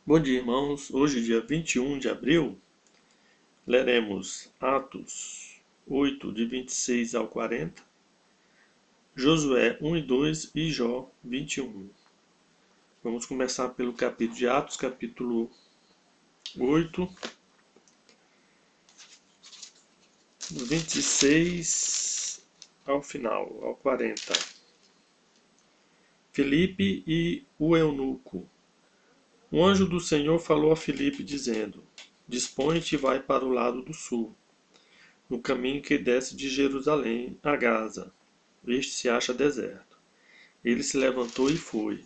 Bom dia, irmãos. Hoje, dia 21 de abril, leremos Atos 8, de 26 ao 40, Josué 1 e 2 e Jó 21. Vamos começar pelo capítulo de Atos, capítulo 8, 26 ao final, ao 40. Filipe e o eunuco. Um anjo do Senhor falou a Filipe, dizendo: Dispõe-te e vai para o lado do sul, no caminho que desce de Jerusalém a Gaza. Este se acha deserto. Ele se levantou e foi.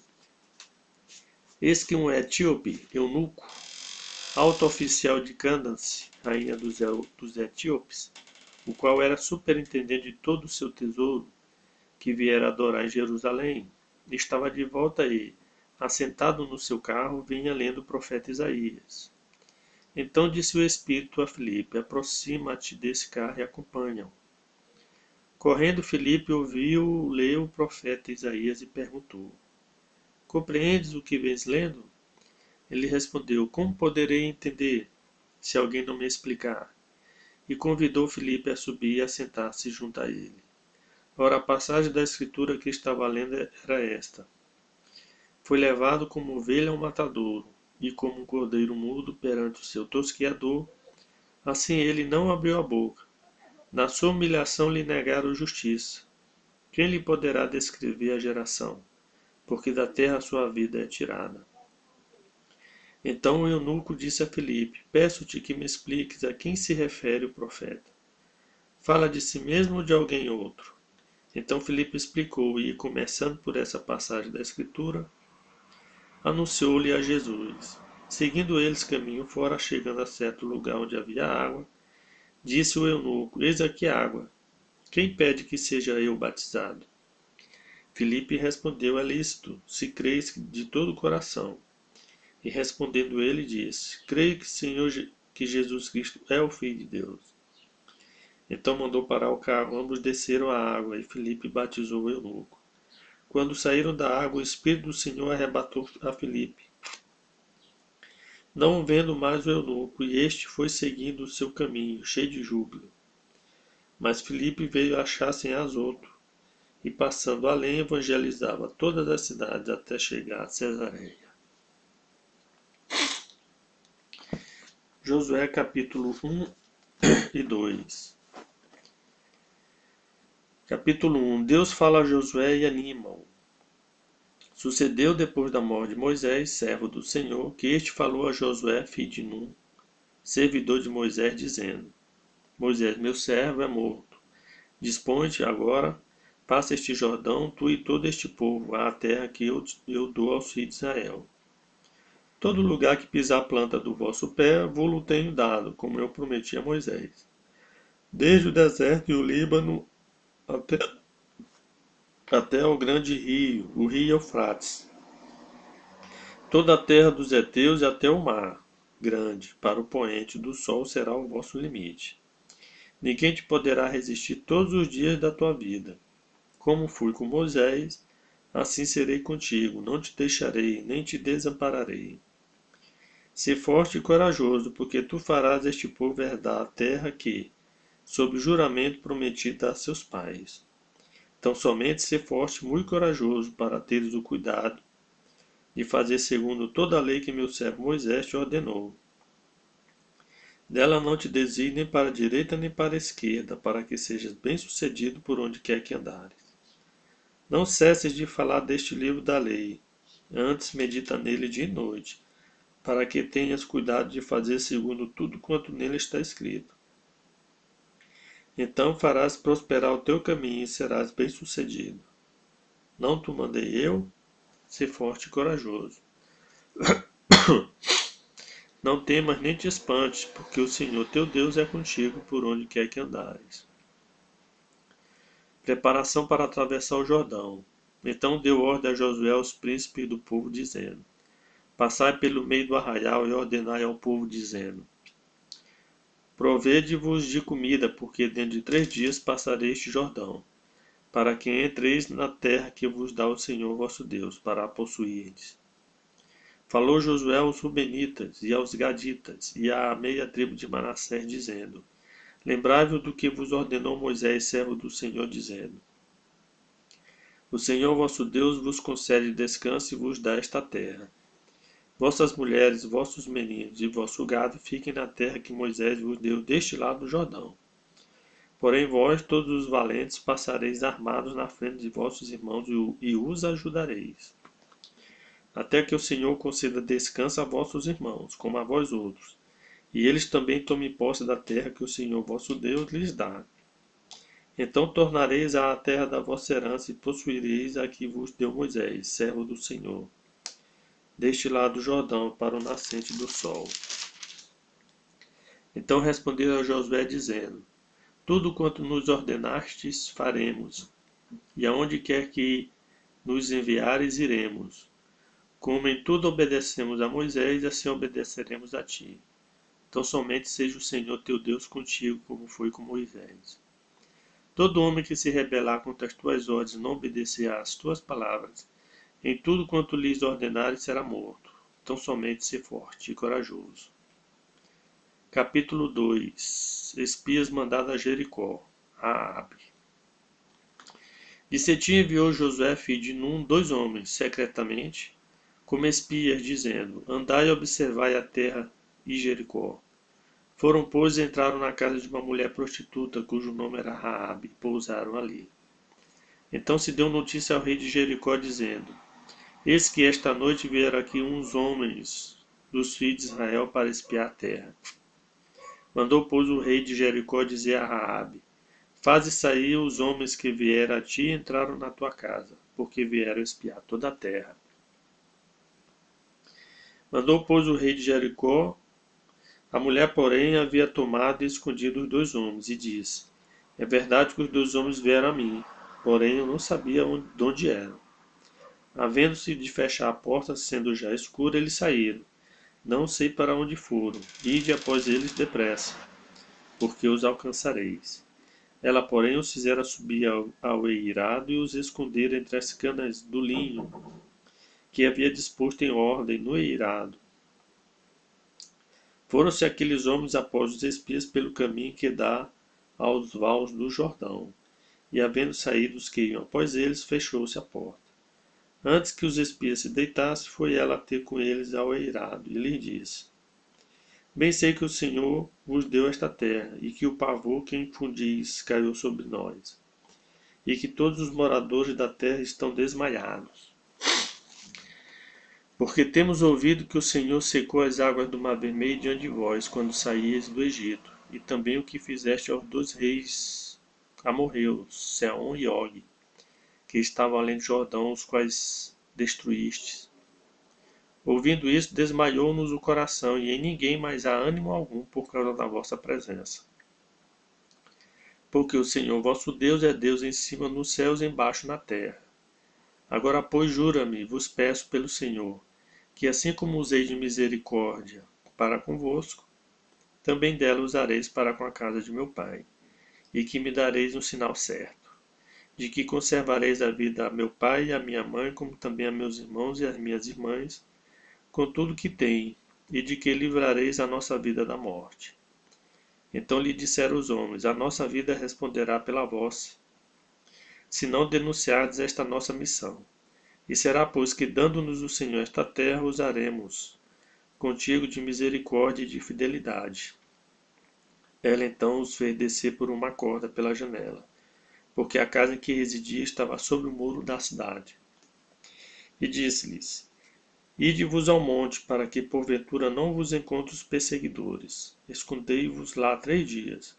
Eis que um etíope, eunuco, alto oficial de Cândace, rainha dos etíopes, o qual era superintendente de todo o seu tesouro, que viera adorar em Jerusalém, estava de volta e, assentado no seu carro, vinha lendo o profeta Isaías. Então disse o Espírito a Filipe: Aproxima-te desse carro e acompanha-o. Correndo, Filipe ouviu ler o profeta Isaías e perguntou: Compreendes o que vens lendo? Ele respondeu: Como poderei entender, se alguém não me explicar? E convidou Filipe a subir e a sentar-se junto a ele. Ora, a passagem da escritura que estava lendo era esta: Foi levado como ovelha ao matadouro, e como um cordeiro mudo perante o seu tosquiador, assim ele não abriu a boca. Na sua humilhação lhe negaram justiça. Quem lhe poderá descrever a geração? Porque da terra a sua vida é tirada. Então o eunuco disse a Filipe: Peço-te que me expliques a quem se refere o profeta. Fala de si mesmo ou de alguém outro? Então Filipe explicou e, começando por essa passagem da Escritura, anunciou-lhe a Jesus. Seguindo eles caminho fora, chegando a certo lugar onde havia água, disse o eunuco: Eis aqui a água. Quem pede que seja eu batizado? Filipe respondeu: É lícito, se creis de todo o coração. E respondendo ele, disse: Creio que Jesus Cristo é o Filho de Deus. Então mandou parar o carro, ambos desceram à água, e Filipe batizou o eunuco. Quando saíram da água, o Espírito do Senhor arrebatou a Filipe, não vendo mais o eunuco, e este foi seguindo o seu caminho, cheio de júbilo. Mas Filipe veio achar-se em Azoto, e passando além, evangelizava todas as cidades até chegar a Cesareia. Josué capítulo 1 e 2. Capítulo 1. Deus fala a Josué e anima-o. Sucedeu depois da morte de Moisés, servo do Senhor, que este falou a Josué, filho de Nun, servidor de Moisés, dizendo: Moisés, meu servo, é morto. Dispõe-te agora, passa este Jordão, tu e todo este povo, à terra que eu dou aos filhos de Israel. Todo lugar que pisar a planta do vosso pé, vou-lo tenho dado, como eu prometi a Moisés. Desde o deserto e o Líbano até ao grande rio, o rio Eufrates. Toda a terra dos heteus e até o mar grande, para o poente do sol será o vosso limite. Ninguém te poderá resistir todos os dias da tua vida. Como fui com Moisés, assim serei contigo, não te deixarei, nem te desampararei. Sê forte e corajoso, porque tu farás este povo herdar a terra que, sob juramento, prometi dar a seus pais. Então somente ser forte e muito corajoso, para teres o cuidado de fazer segundo toda a lei que meu servo Moisés te ordenou. Dela não te desvie nem para a direita nem para a esquerda, para que sejas bem-sucedido por onde quer que andares. Não cesses de falar deste livro da lei, antes medita nele dia e noite, para que tenhas cuidado de fazer segundo tudo quanto nele está escrito. Então farás prosperar o teu caminho e serás bem-sucedido. Não te mandei eu? Sê forte e corajoso. Não temas nem te espantes, porque o Senhor teu Deus é contigo por onde quer que andares. Preparação para atravessar o Jordão. Então deu ordem a Josué aos príncipes do povo, dizendo: Passai pelo meio do arraial e ordenai ao povo, dizendo: Provede-vos de comida, porque dentro de 3 dias passarei este Jordão, para que entreis na terra que vos dá o Senhor vosso Deus, para a possuirdes. Falou Josué aos Rubenitas e aos Gaditas e à meia tribo de Manassés, dizendo: Lembrai-vos do que vos ordenou Moisés, servo do Senhor, dizendo: O Senhor vosso Deus vos concede descanso e vos dá esta terra. Vossas mulheres, vossos meninos e vosso gado fiquem na terra que Moisés vos deu deste lado do Jordão. Porém vós, todos os valentes, passareis armados na frente de vossos irmãos e os ajudareis. Até que o Senhor conceda descanso a vossos irmãos, como a vós outros, e eles também tomem posse da terra que o Senhor vosso Deus lhes dá. Então tornareis à terra da vossa herança e possuireis a que vos deu Moisés, servo do Senhor, deste lado do Jordão, para o nascente do sol. Então responderam a Josué, dizendo: Tudo quanto nos ordenastes faremos, e aonde quer que nos enviares iremos. Como em tudo obedecemos a Moisés, assim obedeceremos a ti. Então somente seja o Senhor teu Deus contigo, como foi com Moisés. Todo homem que se rebelar contra as tuas ordens e não obedecer às tuas palavras, em tudo quanto lhes ordenares será morto. Então somente ser forte e corajoso. Capítulo 2. Espias mandados a Jericó. Raabe. De Cetim enviou Josué, filho de Num, 2 homens, secretamente, como espias, dizendo: Andai e observai a terra e Jericó. Foram, pois, e entraram na casa de uma mulher prostituta, cujo nome era Raabe, e pousaram ali. Então se deu notícia ao rei de Jericó, dizendo: Eis que esta noite vieram aqui uns homens dos filhos de Israel para espiar a terra. Mandou, pois, o rei de Jericó dizer a Raabe: Faze sair os homens que vieram a ti e entraram na tua casa, porque vieram espiar toda a terra. Mandou, pois, o rei de Jericó. A mulher, porém, havia tomado e escondido os 2 homens, e disse: É verdade que os 2 homens vieram a mim, porém eu não sabia de onde eram. Havendo-se de fechar a porta, sendo já escura, eles saíram. Não sei para onde foram. Ide após eles depressa, porque os alcançareis. Ela, porém, os fizera subir ao eirado e os escondera entre as canas do linho, que havia disposto em ordem no eirado. Foram-se aqueles homens após os espias pelo caminho que dá aos vales do Jordão, e havendo saído os que iam após eles, fechou-se a porta. Antes que os espias se deitassem, foi ela ter com eles ao eirado, e lhes disse: Bem sei que o Senhor vos deu esta terra, e que o pavor que infundis caiu sobre nós, e que todos os moradores da terra estão desmaiados. Porque temos ouvido que o Senhor secou as águas do Mar Vermelho diante de vós, quando saíeis do Egito, e também o que fizeste aos 2 reis amorreus, Seom e Og, que estavam além do Jordão, os quais destruístes. Ouvindo isso, desmaiou-nos o coração, e em ninguém mais há ânimo algum por causa da vossa presença. Porque o Senhor vosso Deus é Deus em cima nos céus e embaixo na terra. Agora, pois, jura-me, vos peço pelo Senhor, que assim como usei de misericórdia para convosco, também dela usareis para com a casa de meu pai, e que me dareis um sinal certo, de que conservareis a vida a meu pai e a minha mãe, como também a meus irmãos e as minhas irmãs, com tudo que têm, e de que livrareis a nossa vida da morte. Então lhe disseram os homens: A nossa vida responderá pela vossa, se não denunciardes esta nossa missão. E será, pois, que dando-nos o Senhor esta terra, usaremos contigo de misericórdia e de fidelidade. Ela então os fez descer por uma corda pela janela, porque a casa em que residia estava sobre o muro da cidade. E disse-lhes: Ide-vos ao monte, para que porventura não vos encontre os perseguidores. Escondei-vos lá 3 dias,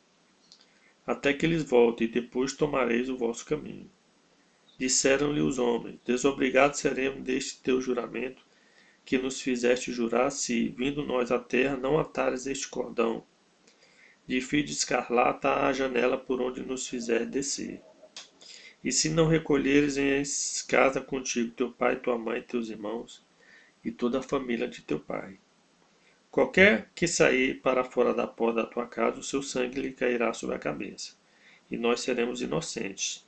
até que eles voltem, e depois tomareis o vosso caminho. Disseram-lhe os homens: Desobrigados seremos deste teu juramento, que nos fizeste jurar, se, vindo nós à terra, não atares este cordão de fio de escarlata à janela por onde nos fizer descer. E se não recolheres em casa contigo teu pai, tua mãe, teus irmãos, e toda a família de teu pai. Qualquer que sair para fora da porta da tua casa, o seu sangue lhe cairá sobre a cabeça, e nós seremos inocentes.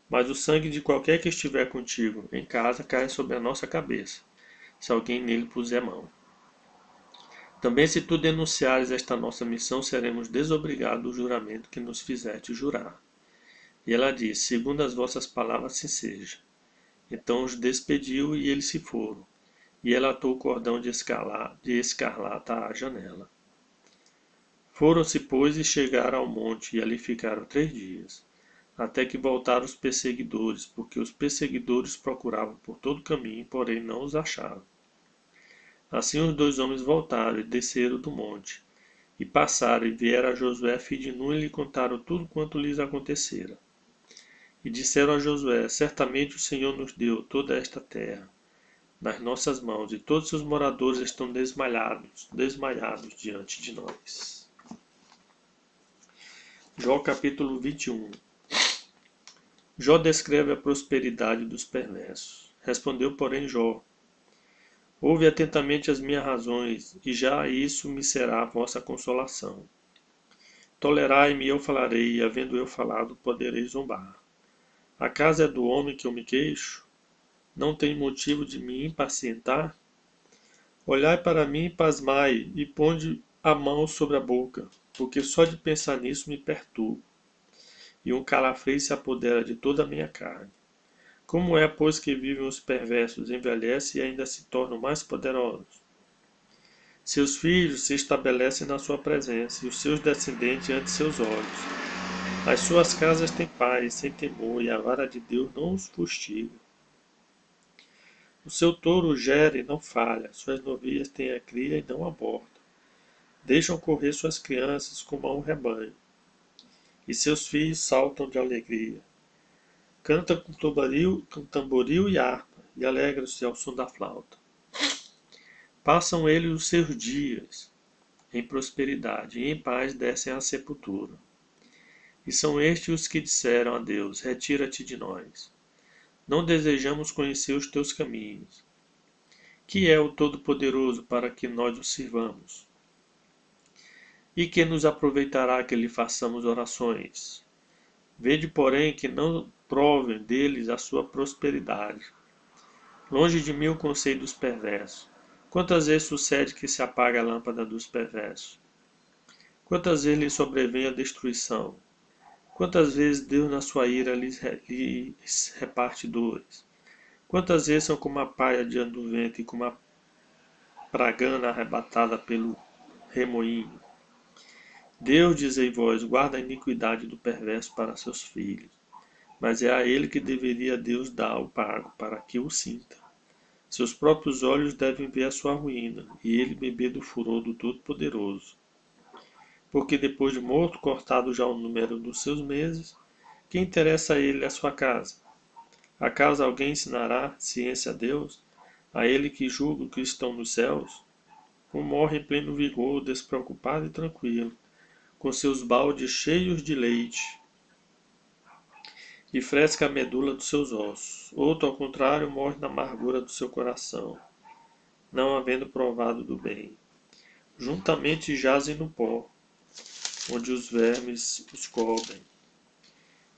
Mas o sangue de qualquer que estiver contigo em casa cai sobre a nossa cabeça. se alguém nele puser mão. Também se tu denunciares esta nossa missão, seremos desobrigados do juramento que nos fizeste jurar. E ela disse, segundo as vossas palavras, assim seja. Então os despediu e eles se foram. E ela atou o cordão de escarlata à janela. Foram-se, pois, e chegaram ao monte, e ali ficaram 3 dias, até que voltaram os perseguidores, porque os perseguidores procuravam por todo o caminho, porém não os acharam. Assim os 2 homens voltaram e desceram do monte, e passaram e vieram a Josué filho de Nun e lhe contaram tudo quanto lhes acontecera. E disseram a Josué, certamente o Senhor nos deu toda esta terra nas nossas mãos, e todos seus moradores estão desmaiados diante de nós. Jó capítulo 21. Jó descreve a prosperidade dos perversos. Respondeu, porém, Jó, ouve atentamente as minhas razões, e já isso me será a vossa consolação. Tolerai-me e eu falarei, e havendo eu falado, poderei zombar. Acaso é do homem que eu me queixo? Não tenho motivo de me impacientar? Olhai para mim e pasmai, e ponde a mão sobre a boca, porque só de pensar nisso me perturbo, e um calafrio se apodera de toda a minha carne. Como é, pois, que vivem os perversos, envelhecem e ainda se tornam mais poderosos? Seus filhos se estabelecem na sua presença, e os seus descendentes ante seus olhos. As suas casas têm paz, sem temor, e a vara de Deus não os fustiga. O seu touro gera e não falha, suas novilhas têm a cria e não abortam. Deixam correr suas crianças como a um rebanho, e seus filhos saltam de alegria. Canta com tamboril e harpa, e alegra-se ao som da flauta. Passam eles os seus dias em prosperidade, e em paz descem à sepultura. E são estes os que disseram a Deus, retira-te de nós. Não desejamos conhecer os teus caminhos. Que é o Todo-Poderoso para que nós o sirvamos? E que nos aproveitará que lhe façamos orações? Vede, porém, que não provem deles a sua prosperidade. Longe de mim o conselho dos perversos. Quantas vezes sucede que se apaga a lâmpada dos perversos? Quantas vezes lhes sobrevém a destruição? Quantas vezes Deus na sua ira lhes reparte dores? Quantas vezes são como a palha diante do vento e como a pragana arrebatada pelo remoinho? Deus, dizei vós, guarda a iniquidade do perverso para seus filhos, mas é a ele que deveria Deus dar o pago, para que o sinta. Seus próprios olhos devem ver a sua ruína, e ele beber do furor do Todo-Poderoso. Porque depois de morto, cortado já o número dos seus meses, que interessa a ele a sua casa? Acaso alguém ensinará ciência a Deus, a ele que julga que estão nos céus? Um morre em pleno vigor, despreocupado e tranquilo, com seus baldes cheios de leite, e fresca a medula dos seus ossos. Outro, ao contrário, morre na amargura do seu coração, não havendo provado do bem. Juntamente jazem no pó, onde os vermes os cobrem.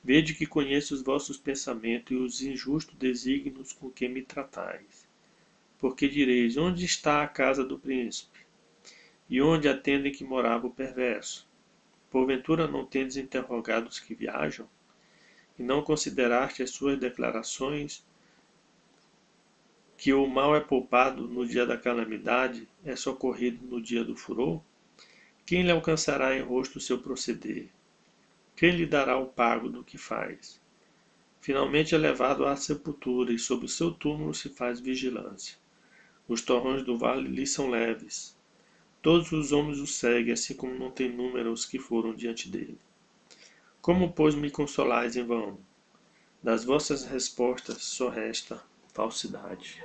Vede que conheço os vossos pensamentos e os injustos desígnios com que me tratais. Porque direis, onde está a casa do príncipe? E onde atendem que morava o perverso? Porventura não tendes interrogado os que viajam? E não consideraste as suas declarações, que o mal é poupado no dia da calamidade, é socorrido no dia do furor? Quem lhe alcançará em rosto o seu proceder? Quem lhe dará o pago do que faz? Finalmente é levado à sepultura, e sobre o seu túmulo se faz vigilância. Os torrões do vale lhe são leves. Todos os homens o seguem, assim como não tem número os que foram diante dele. Como, pois, me consolais em vão? Das vossas respostas só resta falsidade.